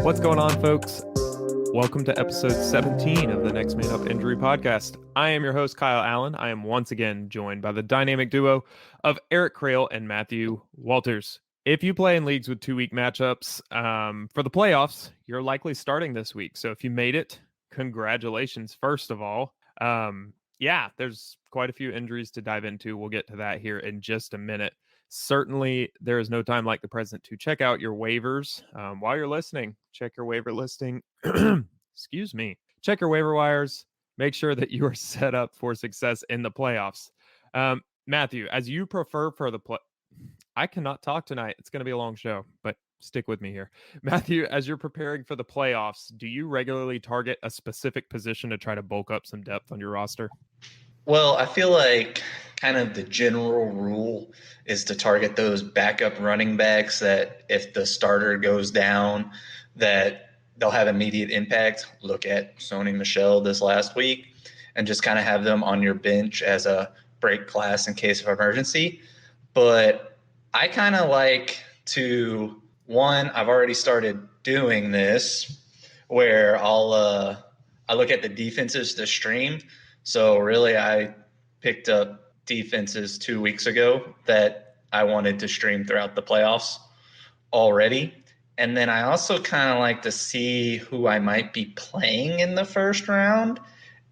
What's going on, folks? Welcome to episode 17 of the Next Man Up Injury Podcast. I am your host, Kyle Allen. I am once again joined by the dynamic duo of Erik Kreil and Matthew Walters. If you play in leagues with 2-week matchups for the playoffs, you're likely starting this week. So if you made it, congratulations, first of all. There's quite a few injuries to dive into. We'll get to that here in just a minute. Certainly, there is no time like the present to check out your waivers. While you're listening, check your waiver listing. Excuse me. Check your waiver wires. Make sure that you are set up for success in the playoffs. Matthew, as you prefer for the I cannot talk tonight. It's going to be a long show, but stick with me here. Matthew, as you're preparing for the playoffs, do you regularly target a specific position to try to bulk up some depth on your roster? Well, I feel like kind of the general rule is to target those backup running backs that if the starter goes down, that they'll have immediate impact. Look at Sony Michel this last week and just kind of have them on your bench as a break class in case of emergency. But I kind of like to, I've already started doing this where I look at the defenses to stream. So really, I picked up defenses 2 weeks ago that I wanted to stream throughout the playoffs already. And then I also kind of like to see who I might be playing in the first round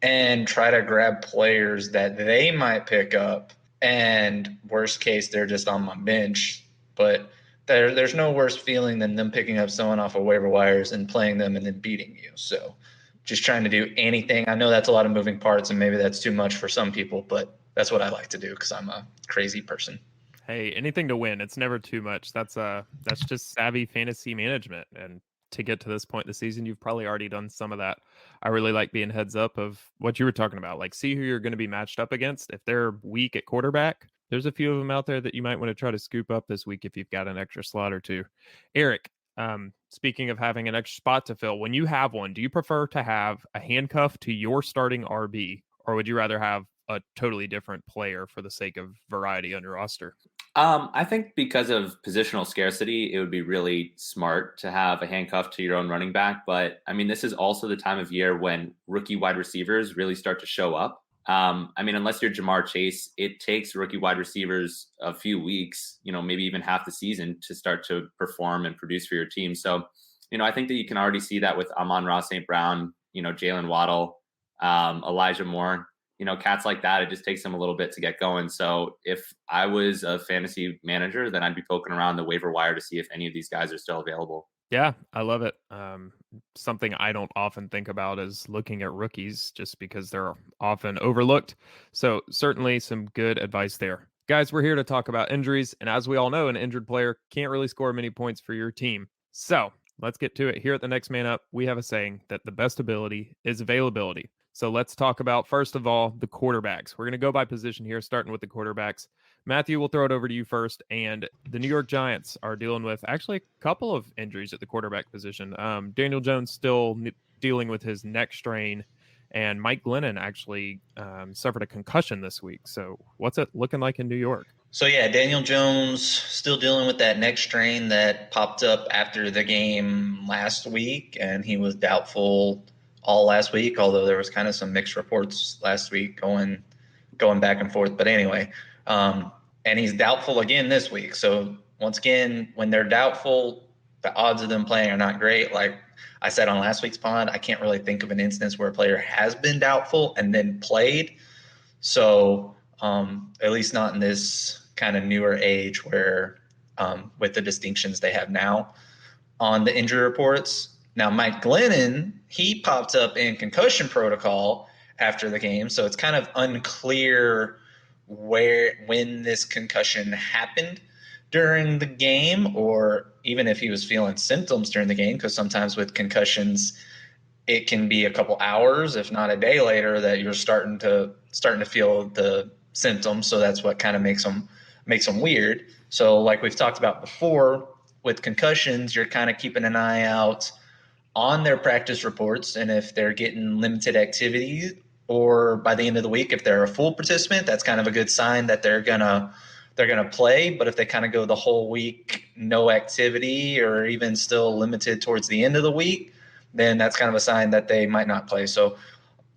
and try to grab players that they might pick up. And worst case, they're just on my bench. But there's no worse feeling than them picking up someone off of waiver wires and playing them and then beating you. So just trying to do anything. I know that's a lot of moving parts and maybe that's too much for some people, but that's what I like to do because I'm a crazy person. Hey, anything to win. It's never too much. That's just savvy fantasy management. And to get to this point in the season, you've probably already done some of that. I really like being heads up of what you were talking about. Like, see who you're going to be matched up against. If they're weak at quarterback, there's a few of them out there that you might want to try to scoop up this week if you've got an extra slot or two. Erik, speaking of having an extra spot to fill, when you have one, do you prefer to have a handcuff to your starting RB, or would you rather have a totally different player for the sake of variety on your roster? I think because of positional scarcity, it would be really smart to have a handcuff to your own running back. But I mean, this is also the time of year when rookie wide receivers really start to show up. Unless you're Jamar Chase, it takes rookie wide receivers a few weeks, maybe even half the season to start to perform and produce for your team. So, I think that you can already see that with Amon-Ra St. Brown, Jalen Waddle, Elijah Moore, cats like that. It just takes them a little bit to get going. So if I was a fantasy manager, then I'd be poking around the waiver wire to see if any of these guys are still available. Yeah, I love it. Something I don't often think about is looking at rookies just because they're often overlooked. So certainly some good advice there. Guys, we're here to talk about injuries. And as we all know, an injured player can't really score many points for your team. So let's get to it. Here at the Next Man Up, we have a saying that the best ability is availability. So let's talk about, first of all, the quarterbacks. We're going to go by position here, starting with the quarterbacks. Matthew, we'll throw it over to you first. And the New York Giants are dealing with actually a couple of injuries at the quarterback position. Daniel Jones still dealing with his neck strain, and Mike Glennon actually suffered a concussion this week. So what's it looking like in New York? So, yeah, Daniel Jones still dealing with that neck strain that popped up after the game last week, and he was doubtful all last week, although there was kind of some mixed reports last week going back and forth. But anyway, and he's doubtful again this week. So once again, when they're doubtful, the odds of them playing are not great. Like I said on last week's pod, I can't really think of an instance where a player has been doubtful and then played. So at least not in this kind of newer age where with the distinctions they have now on the injury reports. Now, Mike Glennon, he popped up in concussion protocol after the game, so it's kind of unclear when this concussion happened during the game or even if he was feeling symptoms during the game, because sometimes with concussions, it can be a couple hours, if not a day later, that you're starting to feel the symptoms. So that's what kind of makes them weird. So like we've talked about before, with concussions, you're kind of keeping an eye out on their practice reports, and if they're getting limited activity, or by the end of the week, if they're a full participant, that's kind of a good sign that they're gonna they're going to play. But if they kind of go the whole week, no activity, or even still limited towards the end of the week, then that's kind of a sign that they might not play. So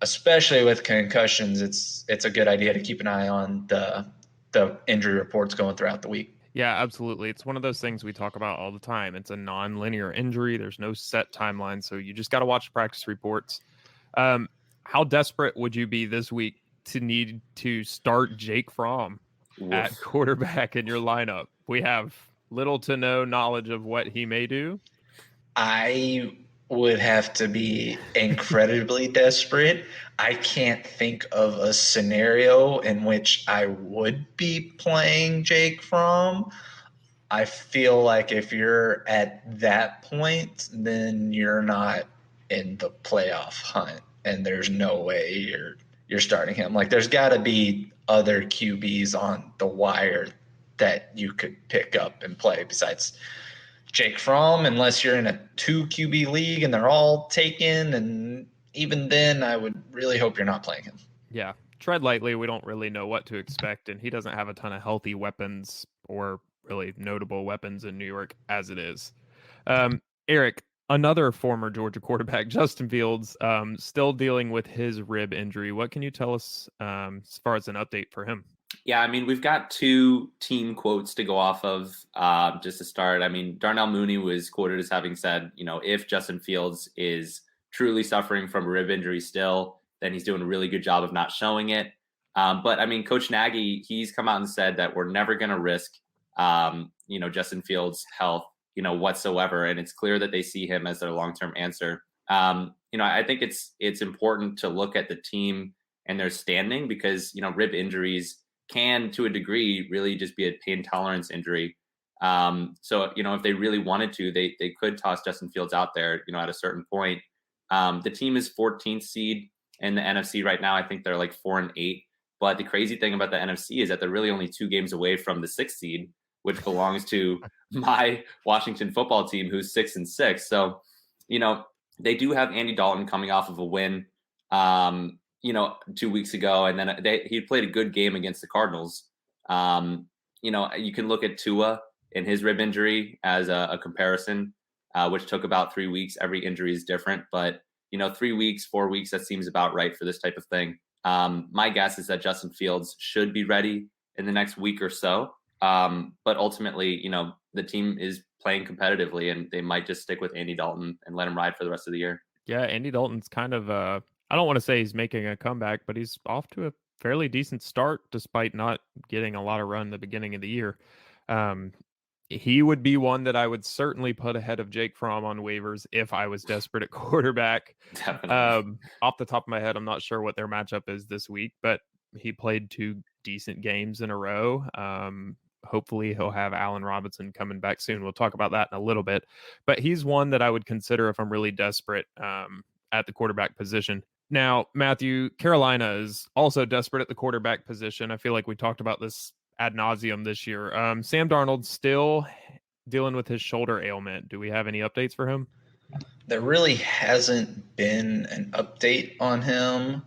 especially with concussions, it's a good idea to keep an eye on the injury reports going throughout the week. Yeah, absolutely. It's one of those things we talk about all the time. It's a non-linear injury. There's no set timeline, so you just got to watch practice reports. How desperate would you be this week to need to start Jake Fromm at quarterback in your lineup? We have little to no knowledge of what he may do. I would have to be incredibly desperate. I can't think of a scenario in which I would be playing Jake Fromm. I feel like if you're at that point, then you're not in the playoff hunt, and there's no way you're starting him. Like, there's got to be other QBs on the wire that you could pick up and play besides Jake Fromm, unless you're in a 2 QB league and they're all taken. And even then, I would really hope you're not playing him. Yeah, tread lightly. We don't really know what to expect, and he doesn't have a ton of healthy weapons or really notable weapons in New York as it is. Erik, another former Georgia quarterback, Justin Fields, still dealing with his rib injury. What can you tell us as far as an update for him? Yeah, I mean, we've got 2 team quotes to go off of just to start. I mean, Darnell Mooney was quoted as having said, if Justin Fields is truly suffering from a rib injury still, then he's doing a really good job of not showing it. But, I mean, Coach Nagy, he's come out and said that we're never going to risk, Justin Fields' health, whatsoever. And it's clear that they see him as their long-term answer. I think it's important to look at the team and their standing because, rib injuries can, to a degree, really just be a pain tolerance injury. So, if they really wanted to, they could toss Justin Fields out there, at a certain point. The team is 14th seed in the NFC right now. I think they're like 4-8. But the crazy thing about the NFC is that they're really only 2 games away from the 6th seed, which belongs to my Washington football team, who's 6-6. So, they do have Andy Dalton coming off of a win. 2 weeks ago, and then he played a good game against the Cardinals. You can look at Tua and his rib injury as a comparison, which took about 3 weeks. Every injury is different, but 3 weeks, 4 weeks, that seems about right for this type of thing. My guess is that Justin Fields should be ready in the next week or so. But ultimately, the team is playing competitively, and they might just stick with Andy Dalton and let him ride for the rest of the year. Yeah, Andy Dalton's kind of I don't want to say he's making a comeback, but he's off to a fairly decent start despite not getting a lot of run at the beginning of the year. He would be one that I would certainly put ahead of Jake Fromm on waivers if I was desperate at quarterback. Off the top of my head, I'm not sure what their matchup is this week, but he played 2 decent games in a row. Hopefully he'll have Allen Robinson coming back soon. We'll talk about that in a little bit, but he's one that I would consider if I'm really desperate at the quarterback position. Now, Matthew, Carolina is also desperate at the quarterback position. I feel like we talked about this ad nauseum this year. Sam Darnold still dealing with his shoulder ailment. Do we have any updates for him? There really hasn't been an update on him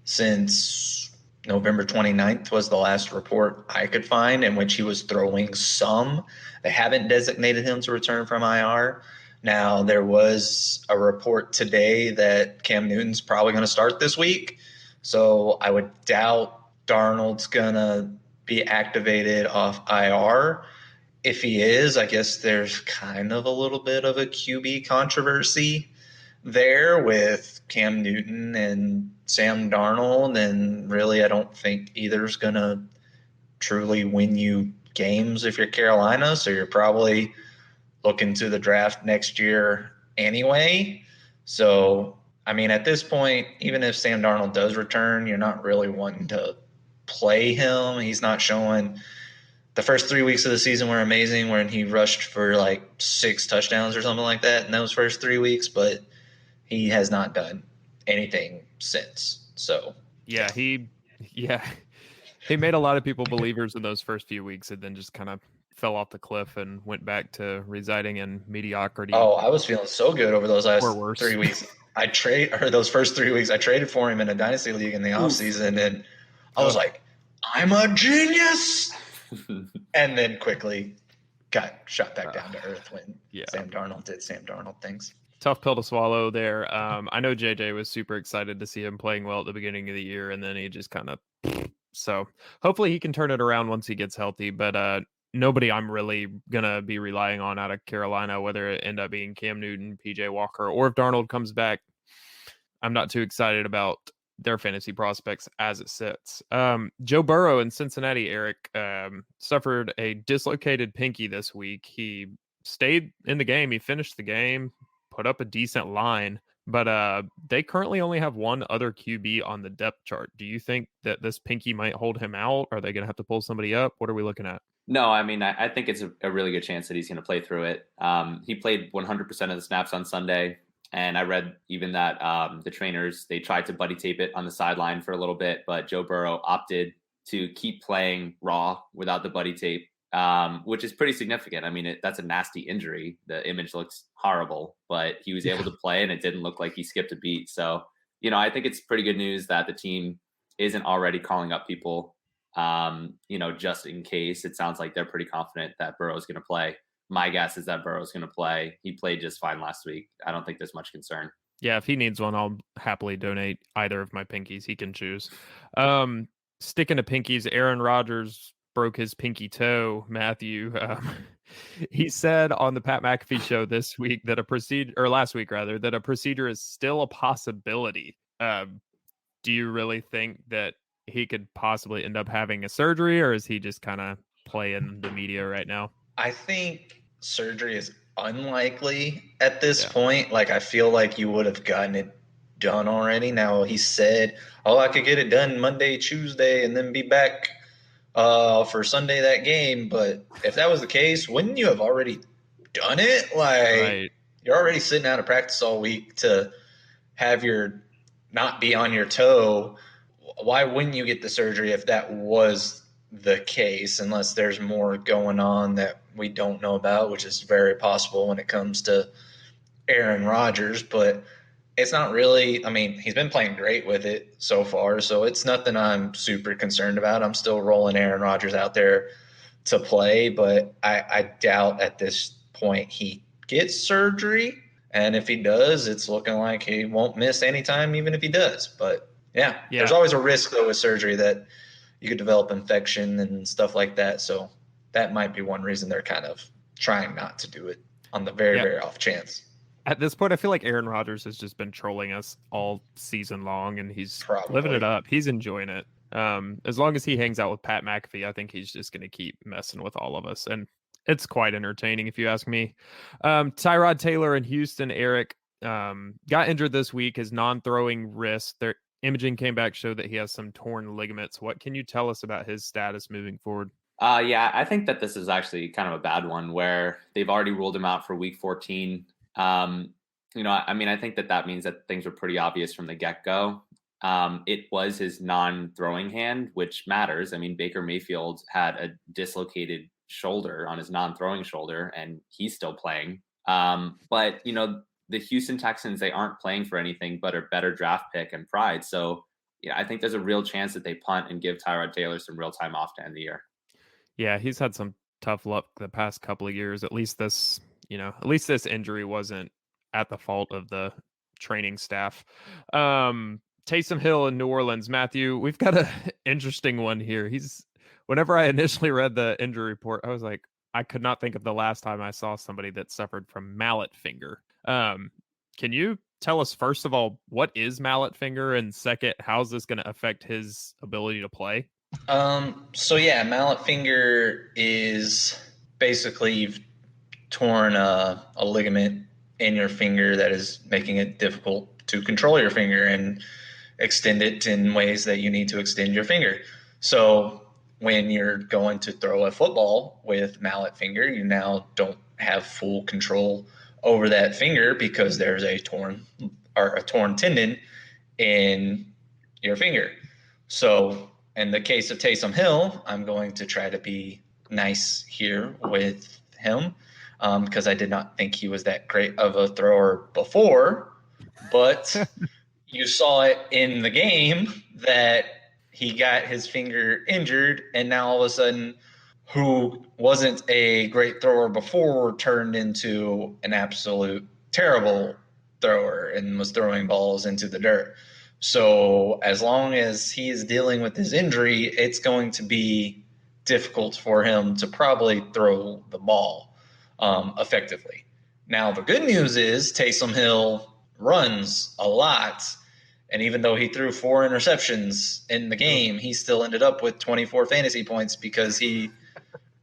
since November 29th was the last report I could find in which he was throwing some. They haven't designated him to return from IR. Now, there was a report today that Cam Newton's probably going to start this week. So I would doubt Darnold's going to be activated off IR. If he is, I guess there's kind of a little bit of a QB controversy there with Cam Newton and Sam Darnold. And really, I don't think either's going to truly win you games if you're Carolina. So you're probably looking to the draft next year anyway. So, I mean, at this point, even if Sam Darnold does return, you're not really wanting to play him. He's not showing. The first 3 weeks of the season were amazing when he rushed for like 6 touchdowns or something like that in those first 3 weeks, but he has not done anything since. So, yeah, he made a lot of people believers in those first few weeks and then just kind of fell off the cliff and went back to residing in mediocrity. Oh, I was feeling so good over those last 3 weeks. Those first 3 weeks, I traded for him in a Dynasty league in the offseason, and I was like, I'm a genius. and then quickly got shot back down to earth when Yeah. Sam Darnold did Sam Darnold things. Tough pill to swallow there. I know JJ was super excited to see him playing well at the beginning of the year, and then he just kind of so hopefully he can turn it around once he gets healthy. But nobody I'm really gonna be relying on out of Carolina, whether it end up being Cam Newton, PJ Walker, or if Darnold comes back, I'm not too excited about their fantasy prospects as it sits. Joe Burrow in Cincinnati, Eric, suffered a dislocated pinky this week. He stayed in the game. He finished the game, put up a decent line, but they currently only have one other QB on the depth chart. Do you think that this pinky might hold him out? Are they going to have to pull somebody up? What are we looking at? No, I mean, I think it's a really good chance that he's going to play through it. He played 100% of the snaps on Sunday. And I read even that the trainers, they tried to buddy tape it on the sideline for a little bit, but Joe Burrow opted to keep playing raw without the buddy tape, which is pretty significant. I mean, that's a nasty injury. The image looks horrible, but he was able to play and it didn't look like he skipped a beat. So, I think it's pretty good news that the team isn't already calling up people, just in case. It sounds like they're pretty confident that Burrow is going to play. My guess is that Burrow's going to play. He played just fine last week. I don't think there's much concern. Yeah, if he needs one, I'll happily donate either of my pinkies. He can choose. Sticking to pinkies, Aaron Rodgers broke his pinky toe, Matthew. He said on the Pat McAfee show this week that last week rather, that a procedure is still a possibility. Do you really think that he could possibly end up having a surgery, or is he just kind of playing the media right now? I think surgery is unlikely at this point. Like, I feel like you would have gotten it done already. Now, he said, I could get it done Monday, Tuesday, and then be back for Sunday that game. But if that was the case, wouldn't you have already done it? Like, You're already sitting out of practice all week to have your not be on your toe. Why wouldn't you get the surgery if that was the case, unless there's more going on that we don't know about, which is very possible when it comes to Aaron Rodgers. But it's not really, I mean, he's been playing great with it so far, so it's nothing I'm super concerned about. I'm still rolling Aaron Rodgers out there to play, but I doubt at this point he gets surgery. And if he does, it's looking like he won't miss any time, even if he does. But yeah, there's always a risk, though, with surgery that you could develop infection and stuff like that. So that might be one reason they're kind of trying not to do it on the very, very off chance. At this point, I feel like Aaron Rodgers has just been trolling us all season long, and he's living it up. He's enjoying it. As long as he hangs out with Pat McAfee, I think he's just going to keep messing with all of us. And it's quite entertaining, if you ask me. Tyrod Taylor in Houston, Eric, got injured this week. His non-throwing wrist, their imaging came back, showed that he has some torn ligaments. What can you tell us about his status moving forward? I think that this is actually kind of a bad one where they've already ruled him out for week 14. I think that means that things were pretty obvious from the get-go. It was his non-throwing hand, which matters. I mean, Baker Mayfield had a dislocated shoulder on his non-throwing shoulder, and he's still playing. But the Houston Texans, they aren't playing for anything but a better draft pick and pride. So, I think there's a real chance that they punt and give Tyrod Taylor some real time off to end the year. Yeah, he's had some tough luck the past couple of years. At least this injury wasn't at the fault of the training staff. Taysom Hill in New Orleans, Matthew, we've got an interesting one here. Whenever I initially read the injury report, I was like, I could not think of the last time I saw somebody that suffered from mallet finger. Can you tell us, first of all, what is mallet finger? And second, how's this going to affect his ability to play? Mallet finger is basically you've torn a ligament in your finger that is making it difficult to control your finger and extend it in ways that you need to extend your finger. So when you're going to throw a football with mallet finger, you now don't have full control over that finger because there's a torn tendon in your finger. So in the case of Taysom Hill, I'm going to try to be nice here with him because I did not think he was that great of a thrower before. But you saw it in the game that he got his finger injured, and now all of a sudden who wasn't a great thrower before, turned into an absolute terrible thrower and was throwing balls into the dirt. So as long as he is dealing with his injury, it's going to be difficult for him to probably throw the ball effectively. Now, the good news is Taysom Hill runs a lot. And even though he threw 4 interceptions in the game, he still ended up with 24 fantasy points because he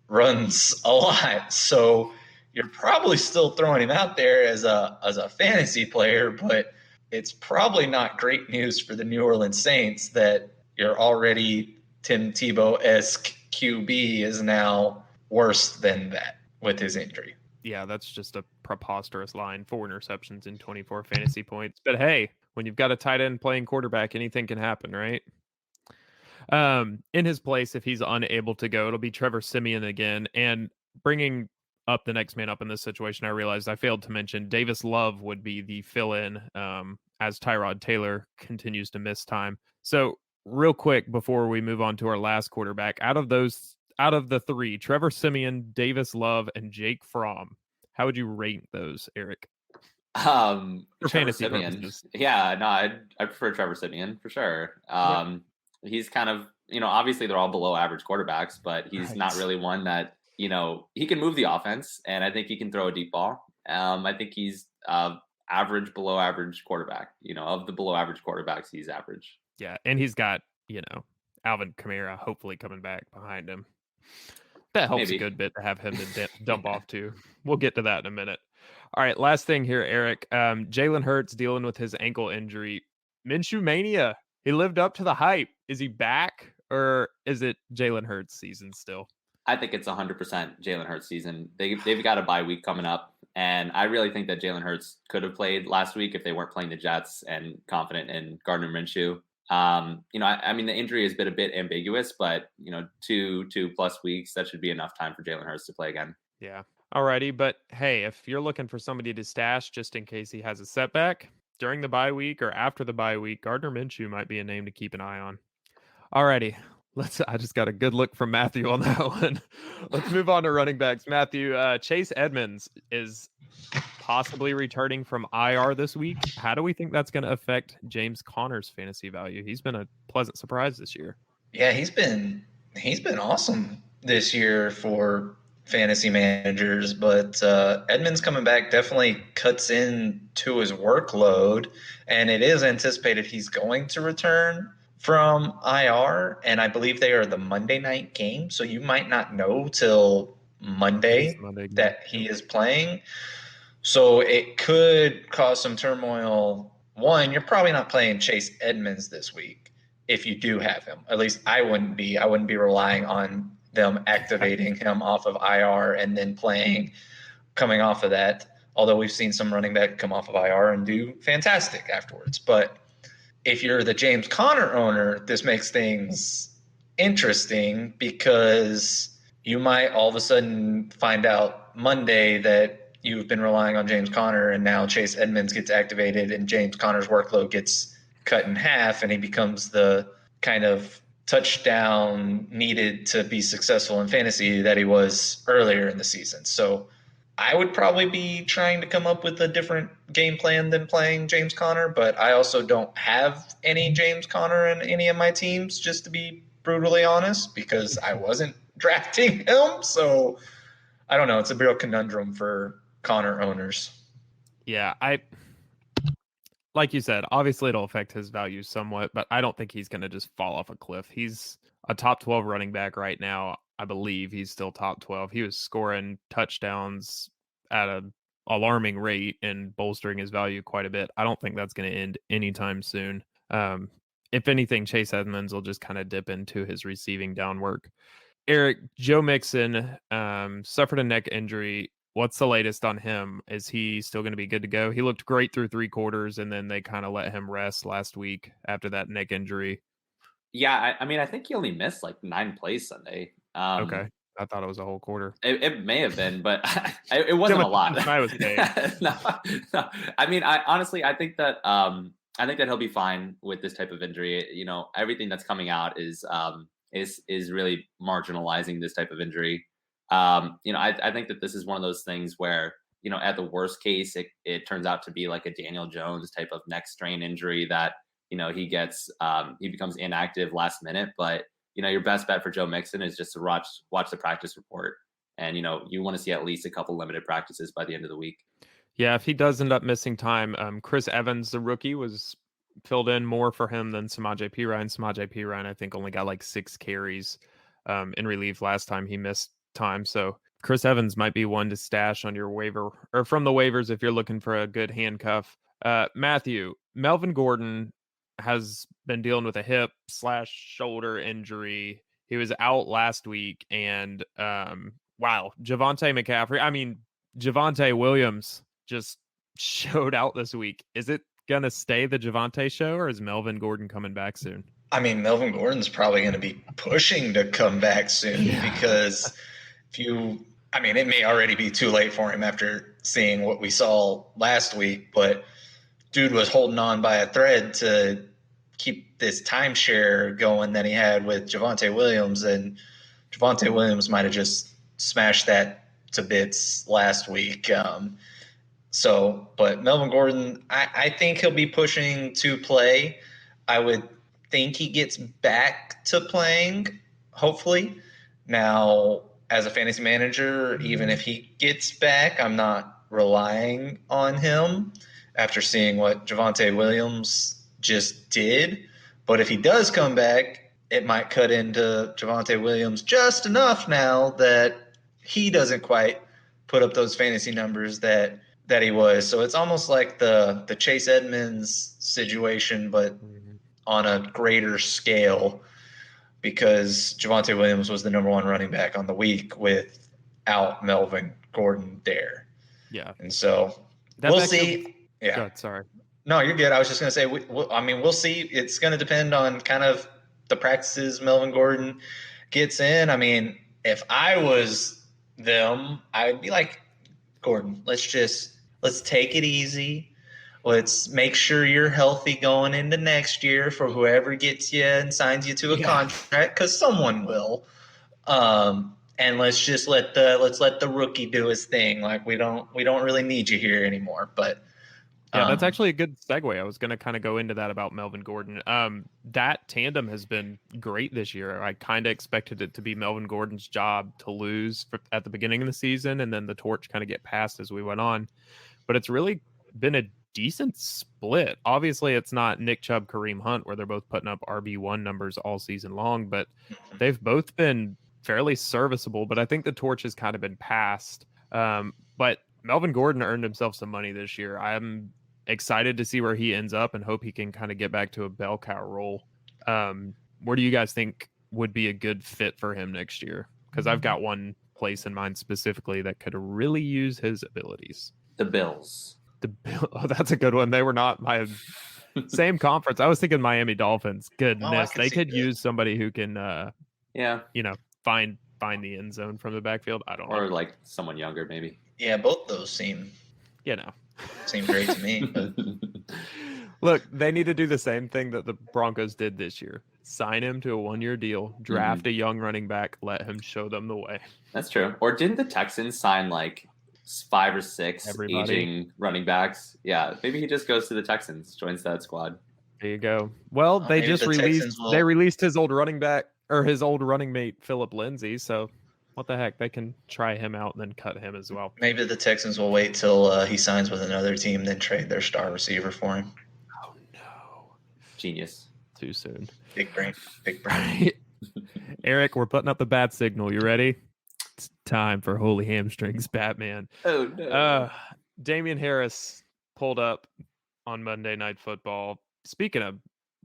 runs a lot. So you're probably still throwing him out there as a fantasy player, but it's probably not great news for the New Orleans Saints that your already Tim Tebow-esque QB is now worse than that with his injury. Yeah, that's just a preposterous line. 4 interceptions and 24 fantasy points. But hey, when you've got a tight end playing quarterback, anything can happen, right? In his place, if he's unable to go, it'll be Trevor Siemian again. And bringing up the next man up in this situation, I realized I failed to mention Davis Love would be the fill-in as Tyrod Taylor continues to miss time. So real quick before we move on to our last quarterback, out of the 3, Trevor Siemian, Davis Love, and Jake Fromm, how would you rate those, Eric? For fantasy Siemian. purposes. Yeah, no, I prefer Trevor Siemian for sure. He's kind of, obviously they're all below average quarterbacks, but he's not really one that, he can move the offense, and I think he can throw a deep ball. I think he's average, below average quarterback. Of the below average quarterbacks, he's average. Yeah, and he's got, Alvin Kamara hopefully coming back behind him. That helps a good bit to have him to dump off to. We'll get to that in a minute. All right, last thing here, Eric. Jalen Hurts dealing with his ankle injury. Minshew mania. He lived up to the hype. Is he back, or is it Jalen Hurts season still? I think it's 100% Jalen Hurts season. They've got a bye week coming up, and I really think that Jalen Hurts could have played last week if they weren't playing the Jets and confident in Gardner Minshew. I mean, the injury has been a bit ambiguous, but 2+ weeks, that should be enough time for Jalen Hurts to play again. Yeah. Alrighty, but hey, if you're looking for somebody to stash just in case he has a setback during the bye week or after the bye week, Gardner Minshew might be a name to keep an eye on. Alrighty, I just got a good look from Matthew on that one. Let's move on to running backs. Matthew, Chase Edmonds is possibly returning from IR this week. How do we think that's going to affect James Conner's fantasy value? He's been a pleasant surprise this year. Yeah, he's been awesome this year for fantasy managers, but Edmonds coming back definitely cuts into his workload, and it is anticipated he's going to return from IR, and I believe they are the Monday night game, so you might not know till Monday that he is playing. So it could cause some turmoil. One, you're probably not playing Chase Edmonds this week if you do have him. At least I wouldn't be. I wouldn't be relying on them activating him off of IR and then coming off of that. Although we've seen some running back come off of IR and do fantastic afterwards. But if you're the James Conner owner, this makes things interesting because you might all of a sudden find out Monday that you've been relying on James Conner, and now Chase Edmonds gets activated and James Conner's workload gets cut in half, and he becomes the kind of touchdown needed to be successful in fantasy that he was earlier in the season. So I would probably be trying to come up with a different game plan than playing James Conner, but I also don't have any James Conner in any of my teams, just to be brutally honest, because I wasn't drafting him. So I don't know. It's a real conundrum for Conner owners. Yeah, like you said, obviously it'll affect his value somewhat, but I don't think he's going to just fall off a cliff. He's a top 12 running back right now. I believe he's still top 12. He was scoring touchdowns at an alarming rate and bolstering his value quite a bit. I don't think that's going to end anytime soon. If anything, Chase Edmonds will just kind of dip into his receiving down work. Eric, Joe Mixon suffered a neck injury. What's the latest on him? Is he still going to be good to go? He looked great through 3 quarters, and then they kind of let him rest last week after that neck injury. Yeah, I mean, I think he only missed like 9 plays Sunday. Okay. I thought it was a whole quarter. It may have been, but it wasn't a lot. No. I mean, I think that he'll be fine with this type of injury. Everything that's coming out is is really marginalizing this type of injury. I think that this is one of those things where, at the worst case, it turns out to be like a Daniel Jones type of neck strain injury that, he becomes inactive last minute. But, your best bet for Joe Mixon is just to watch the practice report. And, you want to see at least a couple limited practices by the end of the week. Yeah, if he does end up missing time, Chris Evans, the rookie, was filled in more for him than Samaje Perine. Samaje Perine, I think, only got like 6 carries in relief last time he missed time. So Chris Evans might be one to stash on your waiver or from the waivers if you're looking for a good handcuff. Matthew, Melvin Gordon has been dealing with a hip/shoulder injury. He was out last week, and wow, Javonte Williams just showed out this week. Is it going to stay the Javonte show, or is Melvin Gordon coming back soon? I mean, Melvin Gordon's probably going to be pushing to come back soon because it may already be too late for him after seeing what we saw last week, but dude was holding on by a thread to keep this timeshare going that he had with Javonte Williams, and Javonte Williams might have just smashed that to bits last week. But Melvin Gordon, I think he'll be pushing to play. I would think he gets back to playing, hopefully. Now, as a fantasy manager, even if he gets back, I'm not relying on him after seeing what Javonte Williams just did. But if he does come back, it might cut into Javonte Williams just enough now that he doesn't quite put up those fantasy numbers that he was. So it's almost like the Chase Edmonds situation, but on a greater scale, because Javonte Williams was the number 1 running back on the week without Melvin Gordon there. Yeah. And so we'll see. Yeah. God, sorry. No, you're good. I was just going to say, we'll see. It's going to depend on kind of the practices Melvin Gordon gets in. I mean, if I was them, I'd be like, Gordon, let's take it easy. Let's make sure you're healthy going into next year for whoever gets you and signs you to a contract, because someone will. And let's just let the rookie do his thing. Like we don't really need you here anymore. But yeah, that's actually a good segue. I was going to kind of go into that about Melvin Gordon. That tandem has been great this year. I kind of expected it to be Melvin Gordon's job to lose at the beginning of the season and then the torch kind of get passed as we went on. But it's really been a decent split. Obviously, it's not Nick Chubb, Kareem Hunt, where they're both putting up RB1 numbers all season long, but they've both been fairly serviceable. But I think the torch has kind of been passed. But Melvin Gordon earned himself some money this year. I'm excited to see where he ends up and hope he can kind of get back to a bell cow role. Where do you guys think would be a good fit for him next year? Because I've got one place in mind specifically that could really use his abilities. The Bills. Oh, that's a good one. They were not my same conference. I was thinking Miami Dolphins. Goodness, they could use somebody who can, find the end zone from the backfield. I don't know. Or like someone younger, maybe. Yeah, both those seem great to me. But look, they need to do the same thing that the Broncos did this year. Sign him to a 1-year deal, draft a young running back, let him show them the way. That's true. Or didn't the Texans sign like 5 or 6 aging running backs? Yeah, maybe he just goes to the Texans, joins that squad. There you go. Well, they just released his old running back or his old running mate Philip Lindsay, so what the heck? They can try him out and then cut him as well. Maybe the Texans will wait till he signs with another team, then trade their star receiver for him. Oh no! Genius. Too soon. Big brain. Erik, we're putting up the bat signal. You ready? It's time for Holy Hamstrings, Batman. Oh no! Damian Harris pulled up on Monday Night Football. Speaking of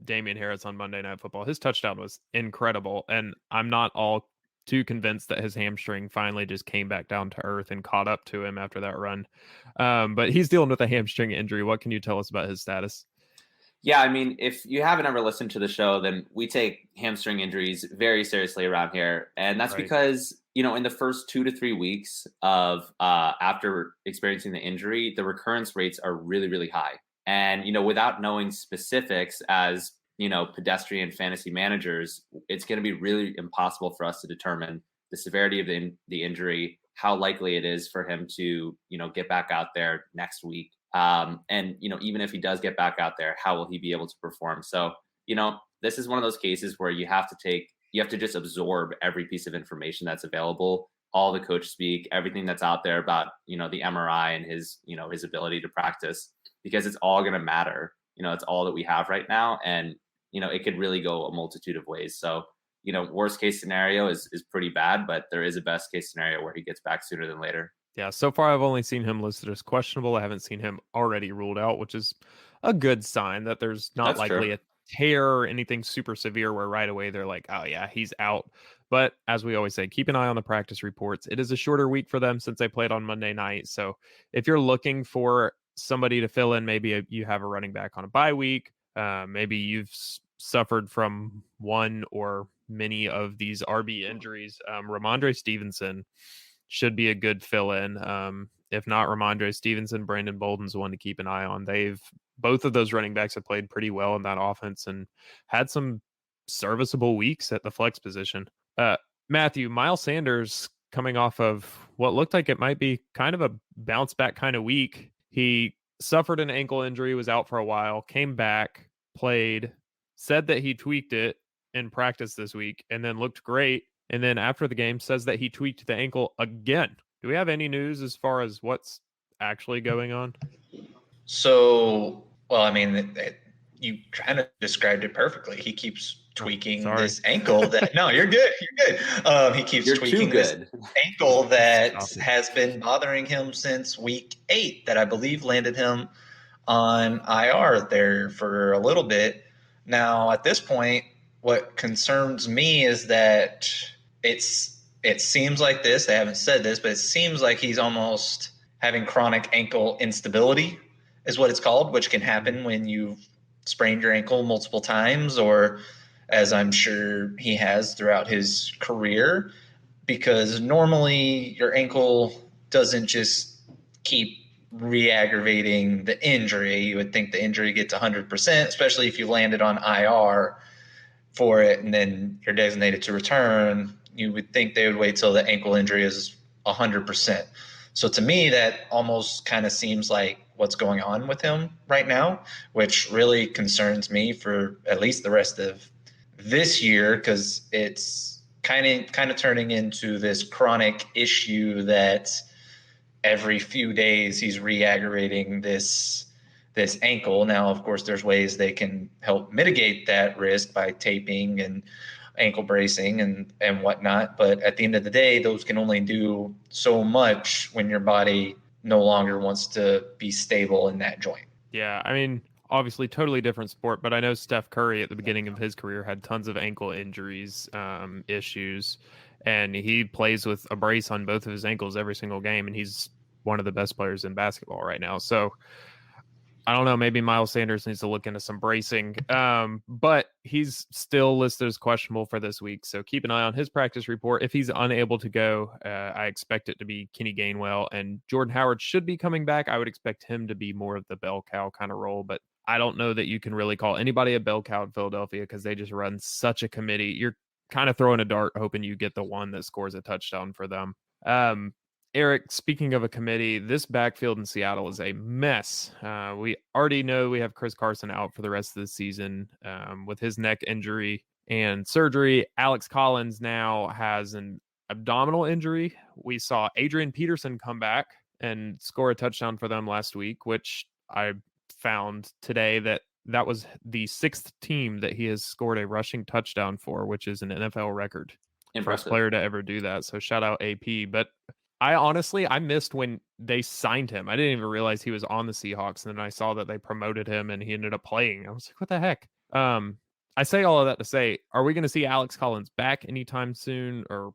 Damian Harris on Monday Night Football, his touchdown was incredible, and I'm not all too convinced that his hamstring finally just came back down to earth and caught up to him after that run. But he's dealing with a hamstring injury. What can you tell us about his status? Yeah, I mean, if you haven't ever listened to the show, then we take hamstring injuries very seriously around here. And that's because, in the first 2 to 3 weeks of after experiencing the injury, the recurrence rates are really, really high. And, without knowing specifics as pedestrian fantasy managers, it's going to be really impossible for us to determine the severity of the injury, how likely it is for him to, get back out there next week. And even if he does get back out there, how will he be able to perform? So, this is one of those cases where you have to just absorb every piece of information that's available, all the coach speak, everything that's out there about, the MRI and his ability to practice, because it's all going to matter. It's all that we have right now. And, it could really go a multitude of ways. So, worst case scenario is pretty bad, but there is a best case scenario where he gets back sooner than later. Yeah, so far I've only seen him listed as questionable. I haven't seen him already ruled out, which is a good sign that there's not That's likely true. a tear or anything super severe where right away they're like, oh yeah, he's out. But as we always say, keep an eye on the practice reports. It is a shorter week for them since they played on Monday night. So if you're looking for somebody to fill in, maybe you have a running back on a bye week. Maybe you've suffered from one or many of these RB injuries. Ramondre Stevenson should be a good fill-in. If not Ramondre Stevenson, Brandon Bolden's one to keep an eye on. Both of those running backs have played pretty well in that offense and had some serviceable weeks at the flex position. Matthew, Miles Sanders coming off of what looked like it might be kind of a bounce back kind of week. He suffered an ankle injury, was out for a while, came back, played, said that he tweaked it in practice this week, and then looked great. And then after the game says that he tweaked the ankle again. Do we have any news as far as what's actually going on? So, well, I mean, you kind of described it perfectly. He keeps tweaking this ankle that, no, you're good. You're good. He keeps tweaking this ankle that has been bothering him since week 8 that I believe landed him on IR there for a little bit. Now, at this point, what concerns me is that it seems like this. They haven't said this, but it seems like he's almost having chronic ankle instability is what it's called, which can happen when you've sprained your ankle multiple times, or as I'm sure he has throughout his career, because normally your ankle doesn't just keep re-aggravating the injury. You would think the injury gets 100%, especially if you landed on IR for it and then you're designated to return. You would think they would wait till the ankle injury is 100%. So to me, that almost kind of seems like what's going on with him right now, which really concerns me for at least the rest of this year, because it's kind of turning into this chronic issue that every few days he's re-aggravating this ankle. Now, of course, there's ways they can help mitigate that risk by taping and ankle bracing and whatnot. But at the end of the day, those can only do so much when your body no longer wants to be stable in that joint. Yeah, I mean, obviously totally different sport, but I know Steph Curry at the beginning of his career had tons of ankle injuries, issues, and he plays with a brace on both of his ankles every single game, and he's one of the best players in basketball right now. So I don't know, maybe Miles Sanders needs to look into some bracing, but he's still listed as questionable for this week. So keep an eye on his practice report. If he's unable to go, I expect it to be Kenny Gainwell, and Jordan Howard should be coming back. I would expect him to be more of the bell cow kind of role, but I don't know that you can really call anybody a bell cow in Philadelphia because they just run such a committee. You're kind of throwing a dart, hoping you get the one that scores a touchdown for them. Erik, speaking of a committee, this backfield in Seattle is a mess. We already know we have Chris Carson out for the rest of the season with his neck injury and surgery. Alex Collins now has an abdominal injury. We saw Adrian Peterson come back and score a touchdown for them last week, which I found today that was the 6th team that he has scored a rushing touchdown for, which is an NFL record. Impressive. First player to ever do that. So shout out AP. But I missed when they signed him. I didn't even realize he was on the Seahawks. And then I saw that they promoted him and he ended up playing. I was like, what the heck? I say all of that to say, are we going to see Alex Collins back anytime soon? Or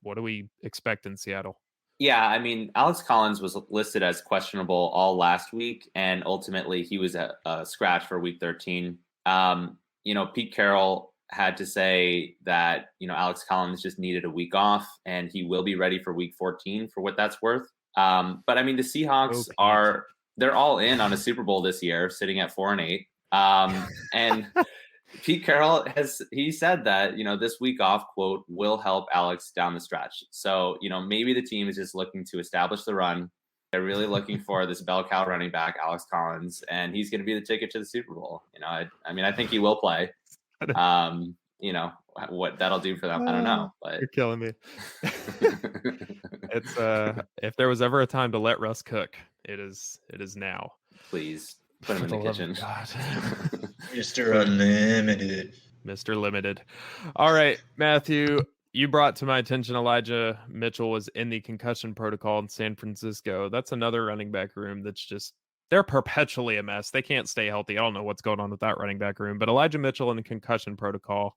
what do we expect in Seattle? Yeah, I mean, Alex Collins was listed as questionable all last week, and ultimately he was a scratch for week 13. Pete Carroll had to say that, Alex Collins just needed a week off, and he will be ready for week 14 for what that's worth. But I mean, the Seahawks they're all in on a Super Bowl this year, sitting at 4-8. And Pete Carroll he said that, this week off, quote, will help Alex down the stretch. So, maybe the team is just looking to establish the run. They're really looking for this bell cow running back, Alex Collins, and he's going to be the ticket to the Super Bowl. I think he will play. What that'll do for them, I don't know. But you're killing me. It's if there was ever a time to let Russ cook, it is now. Please put him in the kitchen. Mr. Unlimited. Mr. Limited. All right, Matthew, you brought to my attention Elijah Mitchell was in the concussion protocol in San Francisco. That's another running back room that's just, they're perpetually a mess. They can't stay healthy. I don't know what's going on with that running back room, but Elijah Mitchell in the concussion protocol.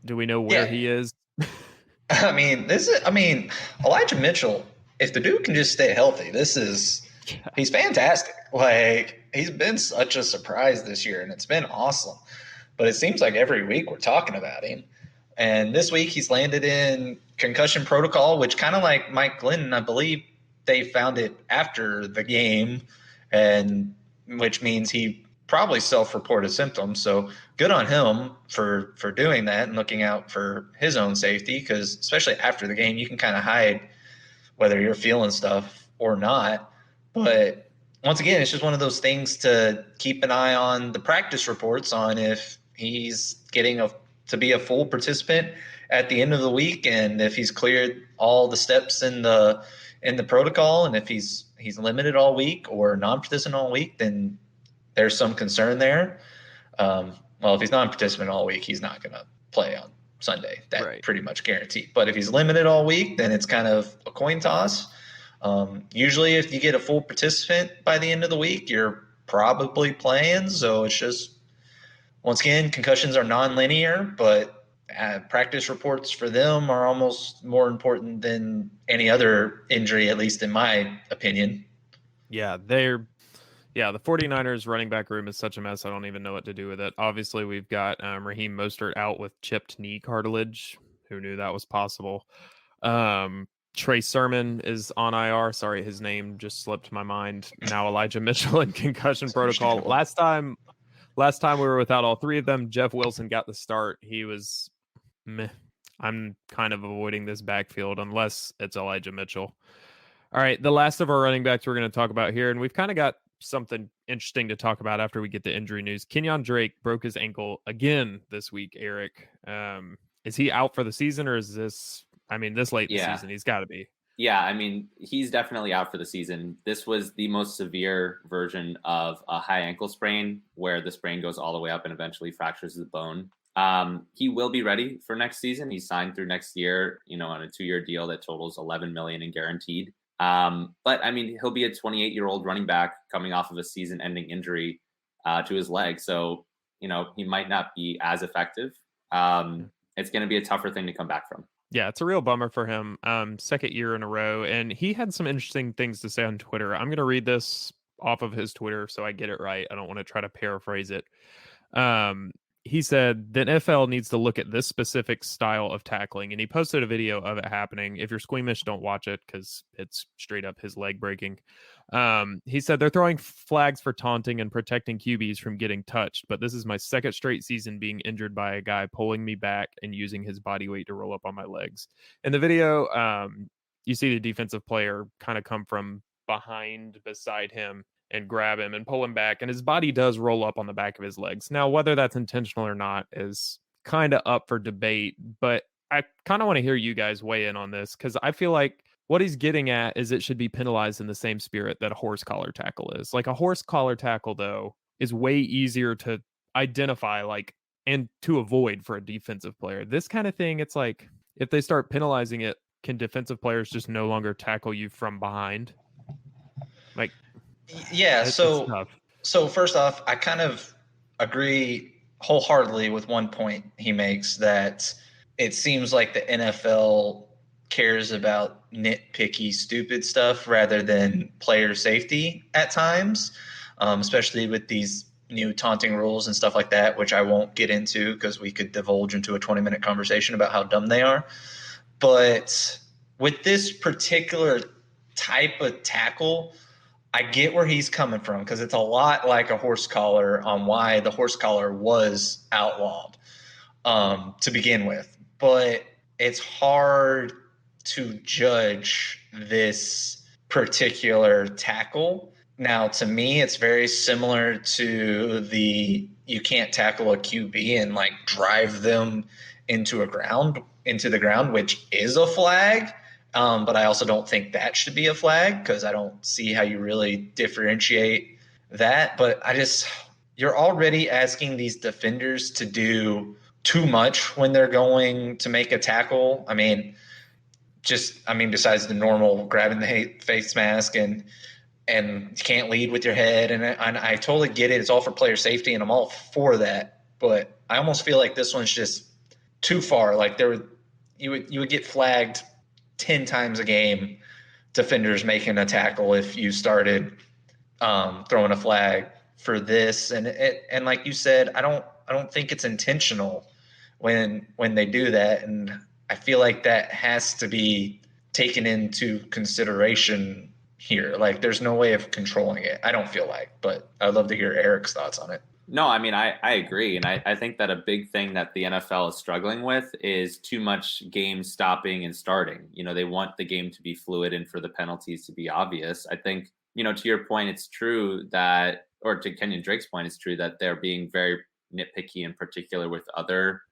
Do we know where he is? Elijah Mitchell, if the dude can just stay healthy, he's fantastic. Like, he's been such a surprise this year, and it's been awesome. But it seems like every week we're talking about him. And this week he's landed in concussion protocol, which kind of like Mike Glennon, I believe they found it after the game, and which means he probably self-reported symptoms. So good on him for doing that and looking out for his own safety, because especially after the game, you can kind of hide whether you're feeling stuff or not. But once again, it's just one of those things to keep an eye on the practice reports on if he's getting to be a full participant at the end of the week, and if he's cleared all the steps in the protocol, and if he's limited all week or non-participant all week, then there's some concern there. If he's non-participant all week, he's not going to play on Sunday. That's pretty much guaranteed. But if he's limited all week, then it's kind of a coin toss. Usually if you get a full participant by the end of the week, you're probably playing. So it's just, once again, concussions are non-linear, but practice reports for them are almost more important than any other injury, at least in my opinion. Yeah, the 49ers running back room is such a mess. I don't even know what to do with it. Obviously, we've got Raheem Mostert out with chipped knee cartilage. Who knew that was possible? Trey Sermon is on IR. Sorry, his name just slipped my mind. Now Elijah Mitchell in concussion protocol. Last time we were without all three of them. Jeff Wilson got the start. He was meh. I'm kind of avoiding this backfield unless it's Elijah Mitchell. All right, the last of our running backs we're going to talk about here, and we've kind of got something interesting to talk about after we get the injury news. Kenyan Drake broke his ankle again this week, Eric. Is he out for the season, or is this late in the season? He's got to be. Yeah, he's definitely out for the season. This was the most severe version of a high ankle sprain, where the sprain goes all the way up and eventually fractures the bone. He will be ready for next season. He's signed through next year, on a 2-year deal that totals $11 million in guaranteed. But he'll be a 28-year-old running back coming off of a season-ending injury to his leg. So, he might not be as effective. It's going to be a tougher thing to come back from. Yeah, it's a real bummer for him. Second year in a row. And he had some interesting things to say on Twitter. I'm going to read this off of his Twitter so I get it right. I don't want to try to paraphrase it. He said the NFL needs to look at this specific style of tackling, and he posted a video of it happening. If you're squeamish, don't watch it because it's straight up his leg breaking. He said they're throwing flags for taunting and protecting QBs from getting touched, but this is my second straight season being injured by a guy pulling me back and using his body weight to roll up on my legs. In the video, you see the defensive player kind of come from behind beside him and grab him and pull him back, and his body does roll up on the back of his legs. Now, whether that's intentional or not is kind of up for debate, but I kind of want to hear you guys weigh in on this, because I feel like what he's getting at is it should be penalized in the same spirit that a horse collar tackle is. Like, a horse collar tackle, though, is way easier to identify, and to avoid for a defensive player. This kind of thing, it's like, if they start penalizing it, can defensive players just no longer tackle you from behind? Yeah, so first off, I kind of agree wholeheartedly with one point he makes, that it seems like the NFL cares about nitpicky, stupid stuff rather than player safety at times, especially with these new taunting rules and stuff like that, which I won't get into because we could divulge into a 20-minute conversation about how dumb they are. But with this particular type of tackle, I get where he's coming from because it's a lot like a horse collar on why the horse collar was outlawed to begin with. But it's hard to judge this particular tackle. Now, to me, it's very similar to the you can't tackle a QB and like drive them into the ground, which is a flag. But I also don't think that should be a flag because I don't see how you really differentiate that. But you're already asking these defenders to do too much when they're going to make a tackle. Besides the normal grabbing the face mask and you can't lead with your head. And I totally get it. It's all for player safety, and I'm all for that. But I almost feel like this one's just too far. Like you would get flagged 10 times a game, defenders making a tackle if you started throwing a flag for this. And like you said, I don't think it's intentional when they do that. And I feel like that has to be taken into consideration here. Like there's no way of controlling it, I don't feel like, but I'd love to hear Erik's thoughts on it. No, I mean, I agree. And I think that a big thing that the NFL is struggling with is too much game stopping and starting. They want the game to be fluid and for the penalties to be obvious. I think, to your point, it's true that, or to Kenyan Drake's point, it's true that they're being very nitpicky in particular with other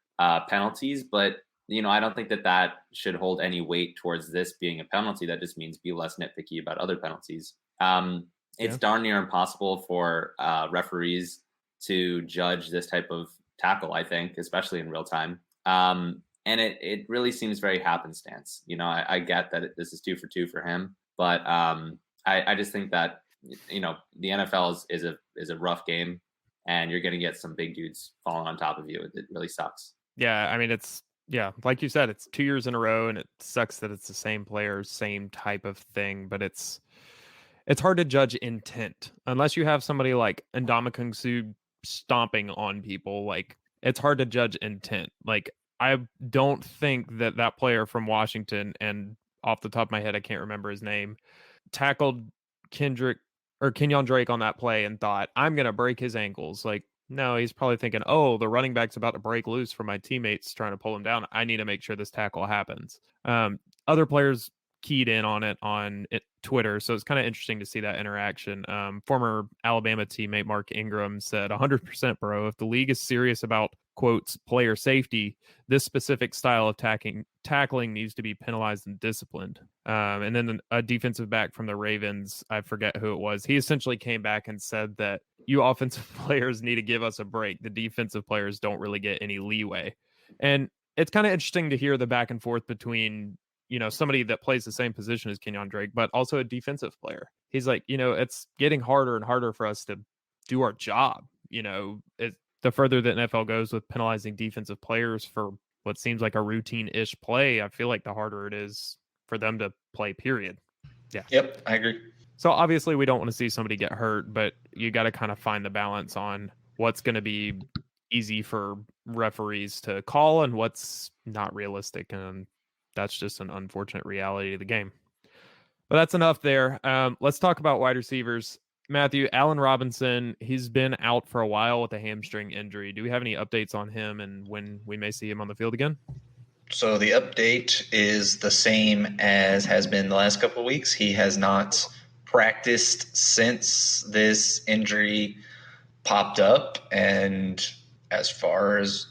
penalties. But, I don't think that should hold any weight towards this being a penalty. That just means be less nitpicky about other penalties. It's darn near impossible for referees to judge this type of tackle, I think, especially in real time. And it really seems very happenstance. I get that this is 2 for 2 for him, but I just think that, the NFL is a rough game, and you're going to get some big dudes falling on top of you. It really sucks. Yeah. I mean, like you said, it's 2 years in a row, and it sucks that it's the same players, same type of thing, but it's hard to judge intent unless you have somebody like Ndamukong Suh stomping on people. Like it's hard to judge intent. Like I don't think that player from Washington, and off the top of my head I can't remember his name, tackled Kenyan Drake on that play and thought, I'm gonna break his ankles. Like no, he's probably thinking, oh, the running back's about to break loose from my teammates trying to pull him down. I need to make sure this tackle happens. Other players keyed in on it on Twitter, so it's kind of interesting to see that interaction. Former Alabama teammate Mark Ingram said 100% Burrow, if the league is serious about quotes player safety, this specific style of tackling needs to be penalized and disciplined. And then a defensive back from the Ravens, I forget who it was, he essentially came back and said that you offensive players need to give us a break. The defensive players don't really get any leeway. And it's kind of interesting to hear the back and forth between somebody that plays the same position as Kenyan Drake, but also a defensive player. He's like, it's getting harder and harder for us to do our job. The further the NFL goes with penalizing defensive players for what seems like a routine-ish play, I feel like the harder it is for them to play, period. Yeah. Yep, I agree. So obviously we don't want to see somebody get hurt, but you got to kind of find the balance on what's going to be easy for referees to call and what's not realistic. And that's just an unfortunate reality of the game. But that's enough there. Let's talk about wide receivers. Matthew, Allen Robinson, he's been out for a while with a hamstring injury. Do we have any updates on him and when we may see him on the field again? So the update is the same as has been the last couple of weeks. He has not practiced since this injury popped up. And as far as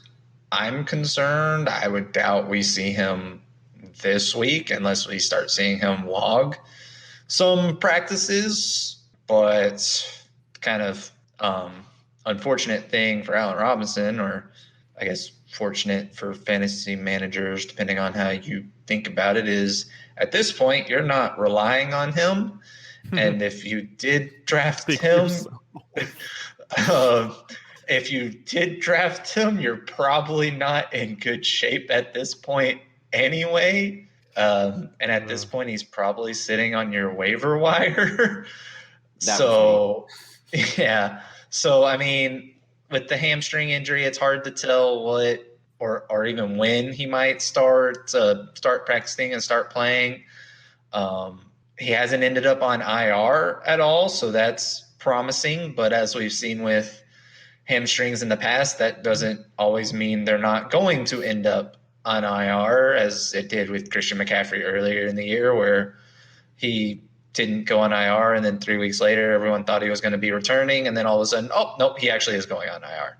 I'm concerned, I would doubt we see him this week unless we start seeing him log some practices. But kind of unfortunate thing for Allen Robinson, or I guess fortunate for fantasy managers, depending on how you think about it, is at this point you're not relying on him. And if you did draft him, you're probably not in good shape at this point anyway. And at this point, he's probably sitting on your waiver wire. So, I mean, with the hamstring injury, it's hard to tell what or even when he might start practicing and start playing. he hasn't ended up on IR at all, so that's promising. But as we've seen with hamstrings in the past, that doesn't always mean they're not going to end up on IR, as it did with Christian McCaffrey earlier in the year, where he didn't go on IR, and then 3 weeks later, everyone thought he was going to be returning, and then all of a sudden, oh, nope, he actually is going on IR.